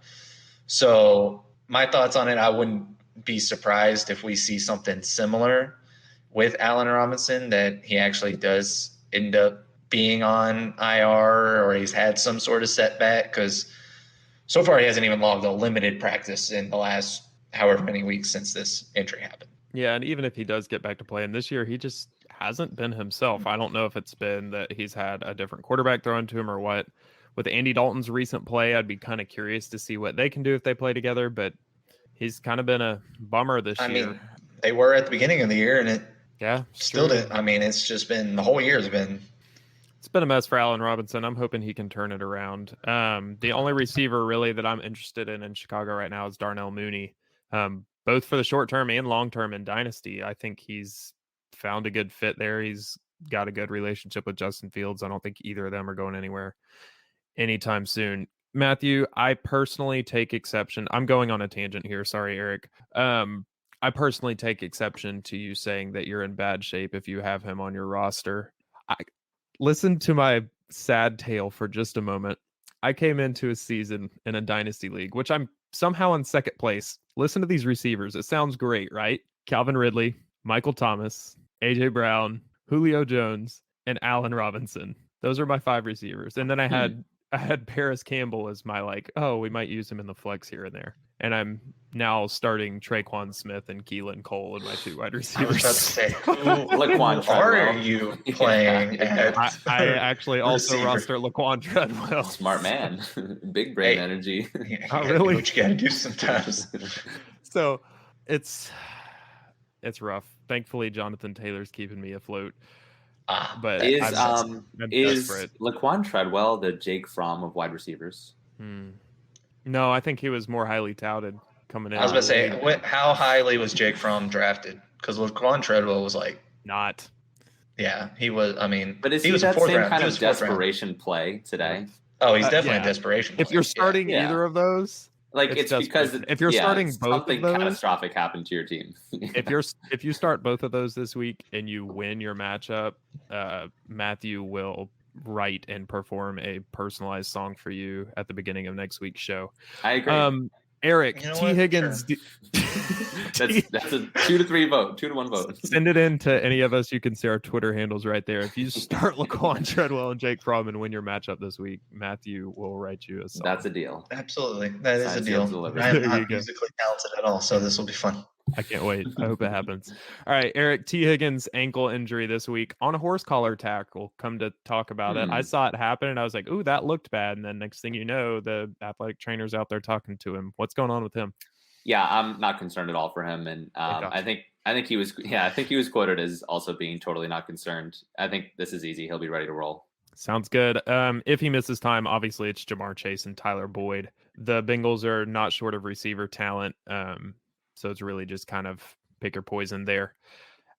So my thoughts on it, I wouldn't be surprised if we see something similar with Allen Robinson, that he actually does end up being on IR, or he's had some sort of setback, because so far he hasn't even logged a limited practice in the last however many weeks since this injury happened. Yeah, and even if he does get back to playing this year, he just hasn't been himself. I don't know if it's been that he's had a different quarterback thrown to him or what. With Andy Dalton's recent play, I'd be kind of curious to see what they can do if they play together, but he's kind of been a bummer this year. I mean, they were at the beginning of the year, and it still true. didn't. I mean, it's just been, the whole year has been. It's been a mess for Allen Robinson. I'm hoping he can turn it around. The only receiver really that I'm interested in Chicago right now is Darnell Mooney. Both for the short term and long term in Dynasty. I think he's found a good fit there. He's got a good relationship with Justin Fields. I don't think either of them are going anywhere anytime soon. Matthew, I personally take exception. I'm going on a tangent here. Sorry, Eric. I personally take exception to you saying that you're in bad shape if you have him on your roster. Listen to my sad tale for just a moment. I came into a season in a Dynasty league, which I'm somehow in second place. Listen to these receivers. It sounds great, right? Calvin Ridley, Michael Thomas, AJ Brown, Julio Jones, and Allen Robinson. Those are my 5 receivers. And then I had Paris Campbell as my we might use him in the flex here and there. And I'm now starting Traquan Smith and Keelan Cole in my 2 wide receivers. I was about to say, who are you playing at? I actually also roster Laquan Treadwell. Smart man. Big brain energy. Not really. What you got to do sometimes. So it's rough. Thankfully, Jonathan Taylor's keeping me afloat. But is Laquan Treadwell the Jake Fromm of wide receivers? No, I think he was more highly touted coming in. I was about to say, how highly was Jake Fromm drafted? Because Laquan Treadwell was not. Yeah, he was. I mean, but is he that same kind of desperation play today? Oh, he's definitely a desperation. If you're starting either of those, it's because if you're starting both of those, catastrophic happened to your team. if you start both of those this week and you win your matchup, Matthew will write and perform a personalized song for you at the beginning of next week's show. I agree. Eric, T. Higgins. Sure. That's a 2 to 3 vote, 2 to 1 vote. Send it in to any of us. You can see our Twitter handles right there. If you start Laquan Treadwell and Jake Fromm and win your matchup this week, Matthew will write you a song. That's a deal. Absolutely. That is a deal. I'm not musically talented at all, so this will be fun. I can't wait. I hope it happens. All right, Eric, T. Higgins ankle injury this week on a horse collar tackle. Come to talk about it. I saw it happen and I was like, ooh, that looked bad. And then next thing you know, the athletic trainer's out there talking to him. What's going on with him? Yeah, I'm not concerned at all for him. And I think he was quoted as also being totally not concerned. I think this is easy. He'll be ready to roll. Sounds good. If he misses time, obviously it's Jamar Chase and Tyler Boyd. The Bengals are not short of receiver talent. So it's really just kind of pick your poison there.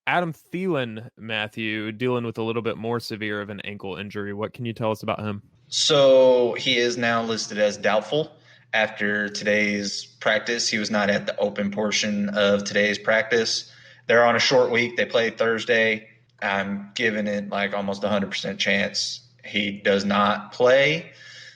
Adam Thielen, Matthew, dealing with a little bit more severe of an ankle injury. What can you tell us about him? So he is now listed as doubtful after today's practice. He was not at the open portion of today's practice. They're on a short week. They play Thursday. I'm giving it almost 100% chance he does not play.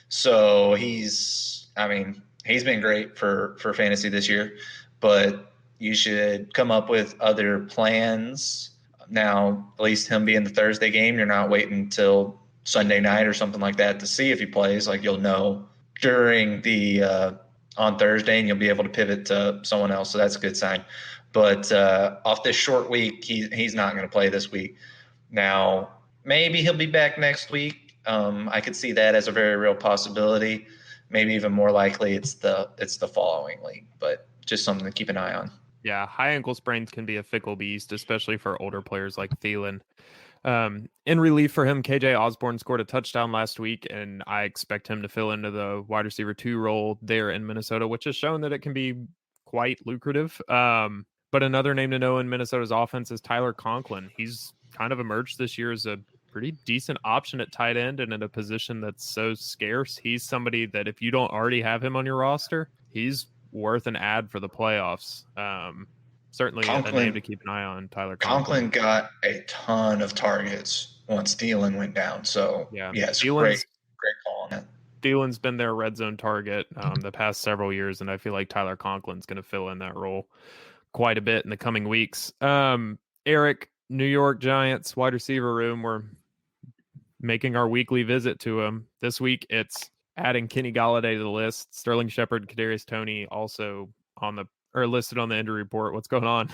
So he's been great for fantasy this year. But you should come up with other plans. Now, at least him being the Thursday game, you're not waiting until Sunday night or something like that to see if he plays. You'll know during the on Thursday, and you'll be able to pivot to someone else. So that's a good sign. But off this short week, he's not going to play this week. Now, maybe he'll be back next week. I could see that as a very real possibility. Maybe even more likely it's the following week. But just something to keep an eye on. Yeah, high ankle sprains can be a fickle beast, especially for older players like Thielen. In relief for him, KJ Osborne scored a touchdown last week, and I expect him to fill into the wide receiver 2 role there in Minnesota, which has shown that it can be quite lucrative. But another name to know in Minnesota's offense is Tyler Conklin. He's kind of emerged this year as a pretty decent option at tight end and in a position that's so scarce. He's somebody that if you don't already have him on your roster, he's worth an ad for the playoffs. Certainly a name to keep an eye on, Tyler Conklin. Got a ton of targets once Thielen went down. So, it's great call on that. Thielen's been their red zone target the past several years, and I feel like Tyler Conklin's going to fill in that role quite a bit in the coming weeks. Erik, New York Giants wide receiver room, we're making our weekly visit to him. This week, it's adding Kenny Golladay to the list. Sterling Shepard, Kadarius Toney also listed on the injury report. What's going on?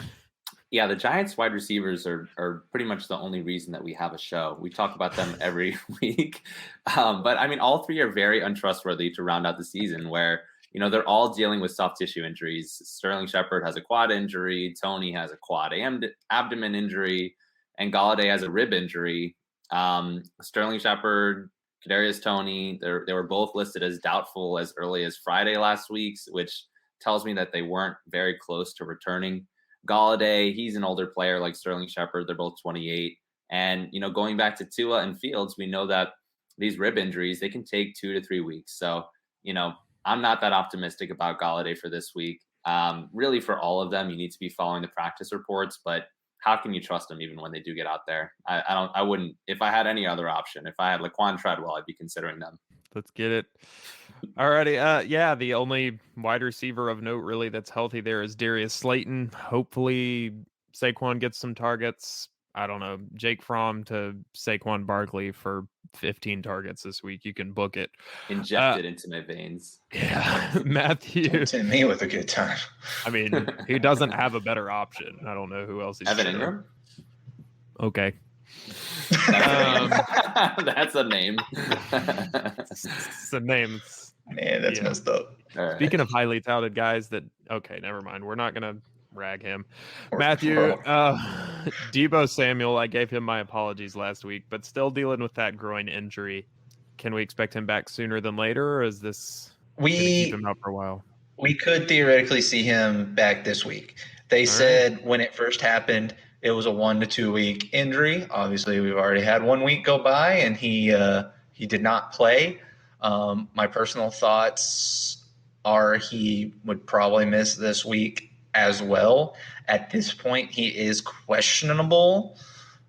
Yeah, the Giants wide receivers are pretty much the only reason that we have a show. We talk about them every week. But I mean, all three are very untrustworthy to round out the season where, they're all dealing with soft tissue injuries. Sterling Shepard has a quad injury. Toney has a quad abdomen injury. And Golladay has a rib injury. Sterling Shepard, Kadarius Toney, they were both listed as doubtful as early as Friday last week, which tells me that they weren't very close to returning. Golladay, he's an older player like Sterling Shepard. They're both 28. And, going back to Tua and Fields, we know that these rib injuries, they can take 2 to 3 weeks. So, I'm not that optimistic about Golladay for this week. Really, for all of them, you need to be following the practice reports, but how can you trust them even when they do get out there? I wouldn't, if I had any other option. If I had Laquan Treadwell, I'd be considering them. Let's get it. Alrighty. The only wide receiver of note really that's healthy there is Darius Slayton. Hopefully Saquon gets some targets. I don't know, Jake Fromm to Saquon Barkley for 15 targets this week. You can book it. Inject it into my veins. Yeah, Matthew. Don't tempt me with a good time. I mean, he doesn't have a better option. I don't know who else he's Evan Ingram? Okay. That's a name. It's a name. Man, that's messed up. Right. Speaking of highly touted guys never mind. We're not going to rag him. Matthew, Deebo Samuel, I gave him my apologies last week, but still dealing with that groin injury. Can we expect him back sooner than later, or is this going to keep him out for a while? We could theoretically see him back this week. They said when it first happened, it was a 1 to 2 week injury. Obviously, we've already had 1 week go by, and he did not play. My personal thoughts are he would probably miss this week as well. At this point, he is questionable.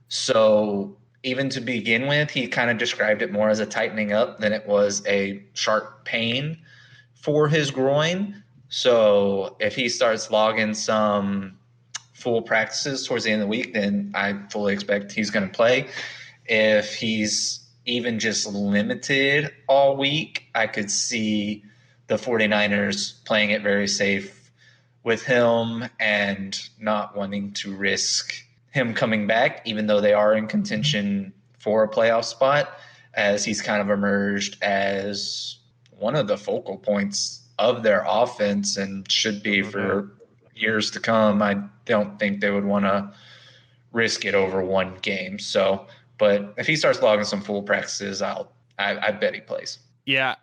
So even to begin with, he kind of described it more as a tightening up than it was a sharp pain for his groin. So if he starts logging some full practices towards the end of the week, then I fully expect he's going to play. If he's even just limited all week, I could see the 49ers playing it very safe with him and not wanting to risk him coming back, even though they are in contention for a playoff spot, as he's kind of emerged as one of the focal points of their offense and should be for years to come. I don't think they would want to risk it over one game. So, but if he starts logging some full practices, I bet he plays. Yeah,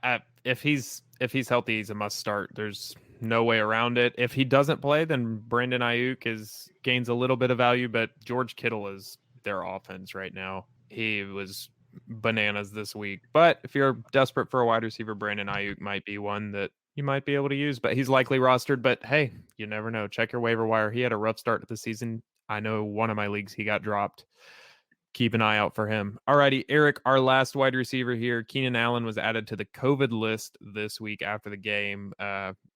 if he's healthy, he's a must start. There's no way around it. If he doesn't play, then Brandon Ayuk gains a little bit of value, but George Kittle is their offense right now. He was bananas this week. But if you're desperate for a wide receiver, Brandon Ayuk might be one that you might be able to use, but he's likely rostered. But hey, you never know. Check your waiver wire. He had a rough start to the season. I know one of my leagues, he got dropped. Keep an eye out for him. Alrighty, Erik, our last wide receiver here. Keenan Allen was added to the COVID list this week after the game.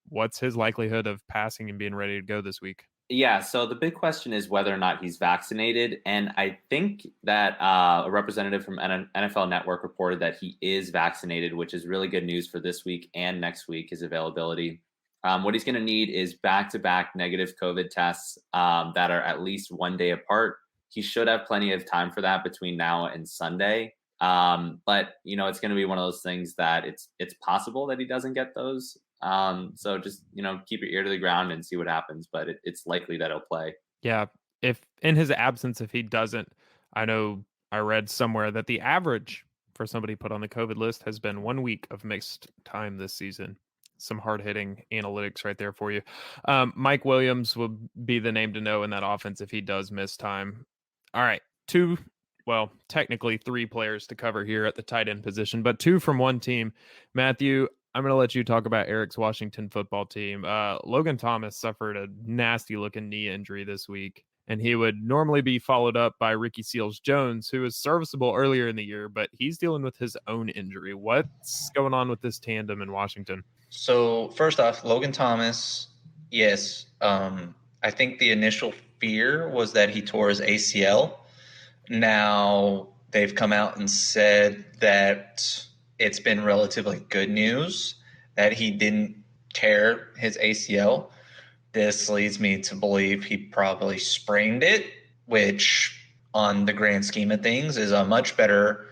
What's his likelihood of passing and being ready to go this week? Yeah, so the big question is whether or not he's vaccinated. And I think that a representative from NFL Network reported that he is vaccinated, which is really good news for this week and next week, his availability. What he's going to need is back-to-back negative COVID tests that are at least 1 day apart. He should have plenty of time for that between now and Sunday. But, it's going to be one of those things that it's possible that he doesn't get those. So just, keep your ear to the ground and see what happens, but it's likely that he'll play. Yeah. If in his absence, if he doesn't, I know I read somewhere that the average for somebody put on the COVID list has been 1 week of mixed time this season. Some hard hitting analytics right there for you. Mike Williams will be the name to know in that offense if he does miss time. All right. technically 3 players to cover here at the tight end position, but 2 from one team. Matthew, I'm going to let you talk about Eric's Washington football team. Logan Thomas suffered a nasty-looking knee injury this week, and he would normally be followed up by Ricky Seals-Jones, who was serviceable earlier in the year, but he's dealing with his own injury. What's going on with this tandem in Washington? So first off, Logan Thomas, yes. I think the initial fear was that he tore his ACL. Now they've come out and said that it's been relatively good news that he didn't tear his ACL. This leads me to believe he probably sprained it, which on the grand scheme of things is a much better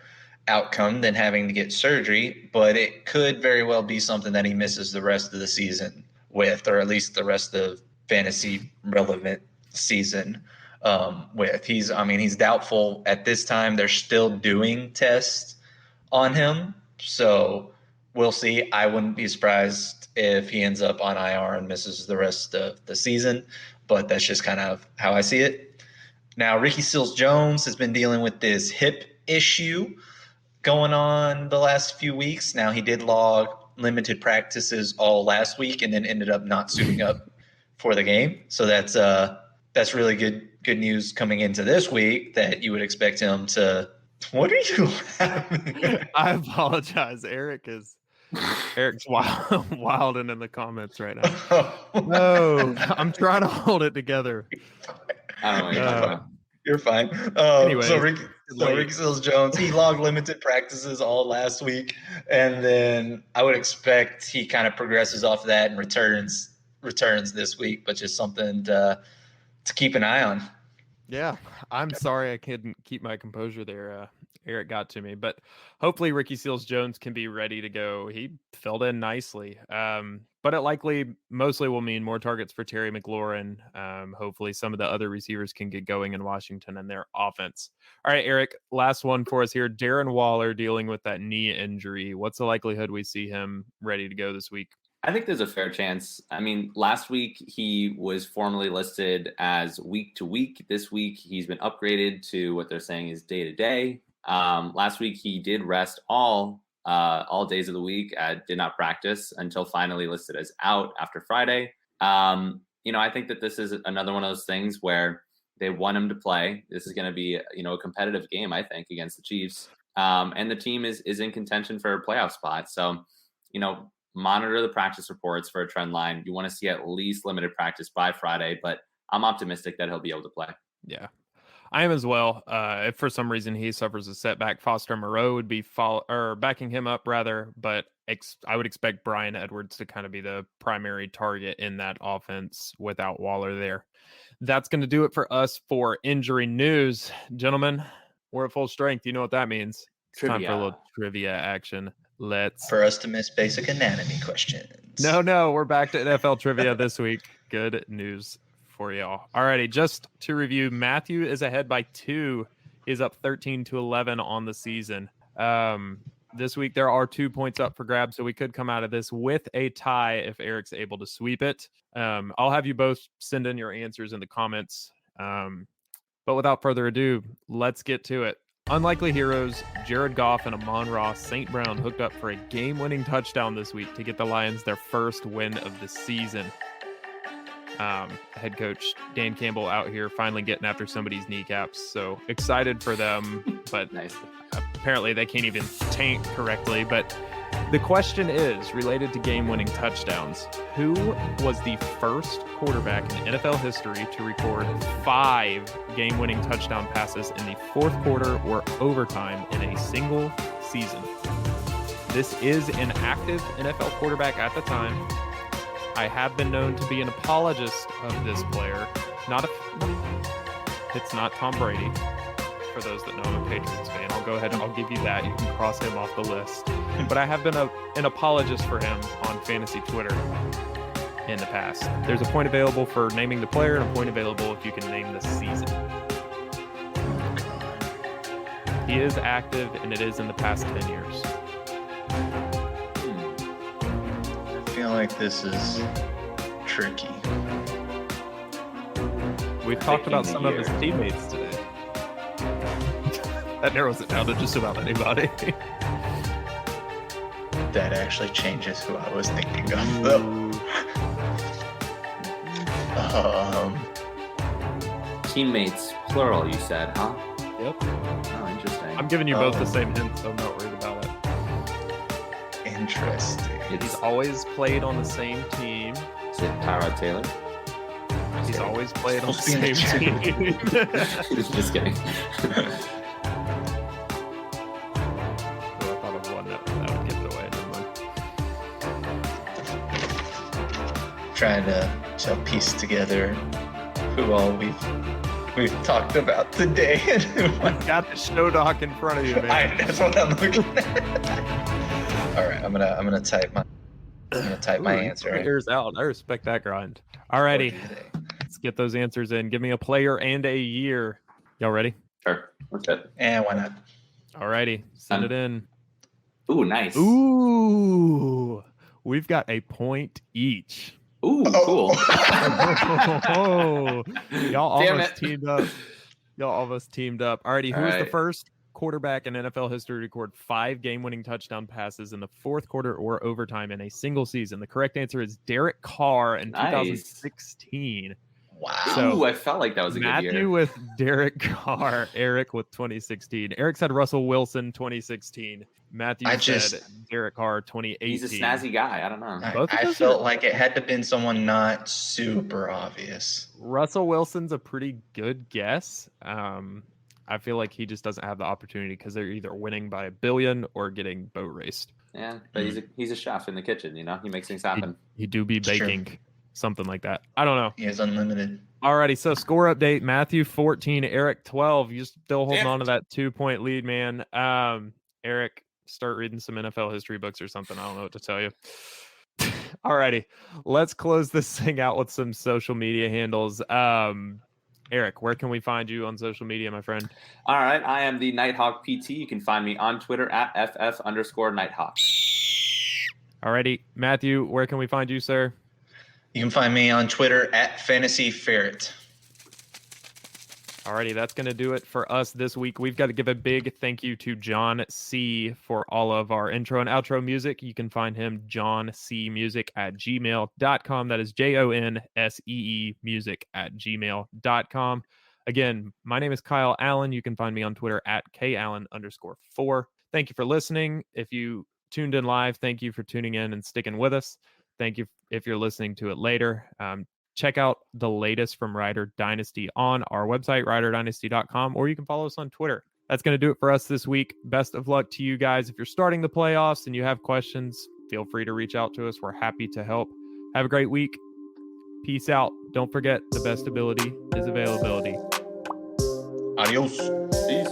outcome than having to get surgery, but it could very well be something that he misses the rest of the season with, or at least the rest of fantasy relevant season with. He's doubtful at this time. They're still doing tests on him, so we'll see. I wouldn't be surprised if he ends up on IR and misses the rest of the season, but that's just kind of how I see it. Now, Ricky Seals-Jones has been dealing with this hip issue going on the last few weeks. Now, he did log limited practices all last week and then ended up not suiting up for the game. So that's really good news coming into this week, that you would expect him to. What are you having? I apologize. Eric's wilding in the comments right now. No, I'm trying to hold it together. I don't know. You're fine. Anyway, so Ricky Seals-Jones, he logged limited practices all last week, and then I would expect he kind of progresses off of that and returns this week, but just something to keep an eye on. Yeah, I'm sorry I couldn't keep my composure there. Erik got to me, but hopefully Ricky Seals-Jones can be ready to go. He filled in nicely, but it likely mostly will mean more targets for Terry McLaurin. Hopefully some of the other receivers can get going in Washington and their offense. All right, Erik, last one for us here. Darren Waller dealing with that knee injury. What's the likelihood we see him ready to go this week? I think there's a fair chance. I mean, last week he was formally listed as week to week. This week he's been upgraded to what they're saying is day to day. Last week he did rest all days of the week. Did not practice until finally listed as out after Friday. I think that this is another one of those things where they want him to play. This is going to be a competitive game, I think, against the Chiefs. And the team is in contention for a playoff spot. So, monitor the practice reports for a trend line. You want to see at least limited practice by Friday, but I'm optimistic that he'll be able to play. Yeah, I am as well. If for some reason he suffers a setback, Foster Moreau would be backing him up rather, but I would expect Bryan Edwards to kind of be the primary target in that offense without Waller there. That's going to do it for us for injury news. Gentlemen, we're at full strength. You know what that means. It's time for a little trivia action. For us to miss basic anatomy questions. No, we're back to NFL trivia this week. Good news for y'all. Alrighty, just to review, Matthew is ahead by 2. He's up 13-11 on the season. This week there are 2 points up for grabs, so we could come out of this with a tie if Erik's able to sweep it. I'll have you both send in your answers in the comments. But without further ado, let's get to it. Unlikely heroes, Jared Goff and Amon-Ra St. Brown hooked up for a game-winning touchdown this week to get the Lions their first win of the season. Head coach Dan Campbell out here finally getting after somebody's kneecaps, so excited for them, but nice. Apparently they can't even tank correctly. But the question is related to game-winning touchdowns. Who was the first quarterback in NFL history to record 5 game-winning touchdown passes in the fourth quarter or overtime in a single season? This is an active NFL quarterback at the time. I have been known to be an apologist of this player. It's not Tom Brady. For those that know I'm a Patriots fan, I'll go ahead and I'll give you that. You can cross him off the list. But I have been an apologist for him on fantasy Twitter in the past. There's a point available for naming the player and a point available if you can name the season. He is active, and it is in the past 10 years. I feel like this is tricky. We've talked about some of his teammates today. That narrows it down to just about anybody. That actually changes who I was thinking of, though. Teammates, plural, you said, huh? Yep. Oh, interesting. I'm giving you both the same hint, so I'm not worried about it. Interesting. He's always played on the same team. Is it Tyrod Taylor? He's always played on the Supposed to be in same the team. Just kidding. I thought of one that would give it away. Never mind. Trying to piece together who all we've talked about today and who Got the show doc in front of you, man. that's what I'm looking at. All right, I'm gonna type my answer. Ears out. I respect that grind. Alrighty, let's get those answers in. Give me a player and a year. Y'all ready? Sure. That's good. And why not? Alrighty, send it in. Ooh, nice. Ooh, we've got a point each. Ooh, cool. Oh, y'all Damn almost it. teamed up. Y'all almost teamed up. Alrighty, who is the Alright. first quarterback in NFL history to record 5 game-winning touchdown passes in the fourth quarter or overtime in a single season? The correct answer is Derek Carr in Nice. 2016. Wow. So, Ooh, I felt like that was a good Matthew year. with Derek Carr, Eric with 2016. Eric said Russell Wilson 2016. Matthew said Derek Carr 2018. He's a snazzy guy. I don't know. Both of I those felt are- like it had to have been someone not super obvious. Russell Wilson's a pretty good guess. I feel like he just doesn't have the opportunity because they're either winning by 1 billion or getting boat raced. Yeah, but he's a chef in the kitchen. You know, he makes things happen. He do be It's true. baking something like that. I don't know. He is unlimited. Alrighty, so score update: Matthew 14, Eric 12. You still holding Damn on to that 2-point lead, man. Eric, start reading some NFL history books or something. I don't know what to tell you. Alrighty, let's close this thing out with some social media handles. Eric, where can we find you on social media, my friend? All right, I am the Nighthawk PT. You can find me on Twitter at @FF_Nighthawk. Alrighty, Matthew, where can we find you, sir? You can find me on Twitter at FantasyFerret. Alrighty, that's going to do it for us this week. We've got to give a big thank you to John C. for all of our intro and outro music. You can find him jonseemusic@gmail.com. That is JONSEE music@gmail.com. Again, my name is Kyle Allen. You can find me on Twitter at KAllen_4. Thank you for listening. If you tuned in live, thank you for tuning in and sticking with us. Thank you if you're listening to it later. Check out the latest from Rider Dynasty on our website, riderdynasty.com, or you can follow us on Twitter. That's going to do it for us this week. Best of luck to you guys. If you're starting the playoffs and you have questions, feel free to reach out to us. We're happy to help. Have a great week. Peace out. Don't forget, the best ability is availability. Adios. Peace.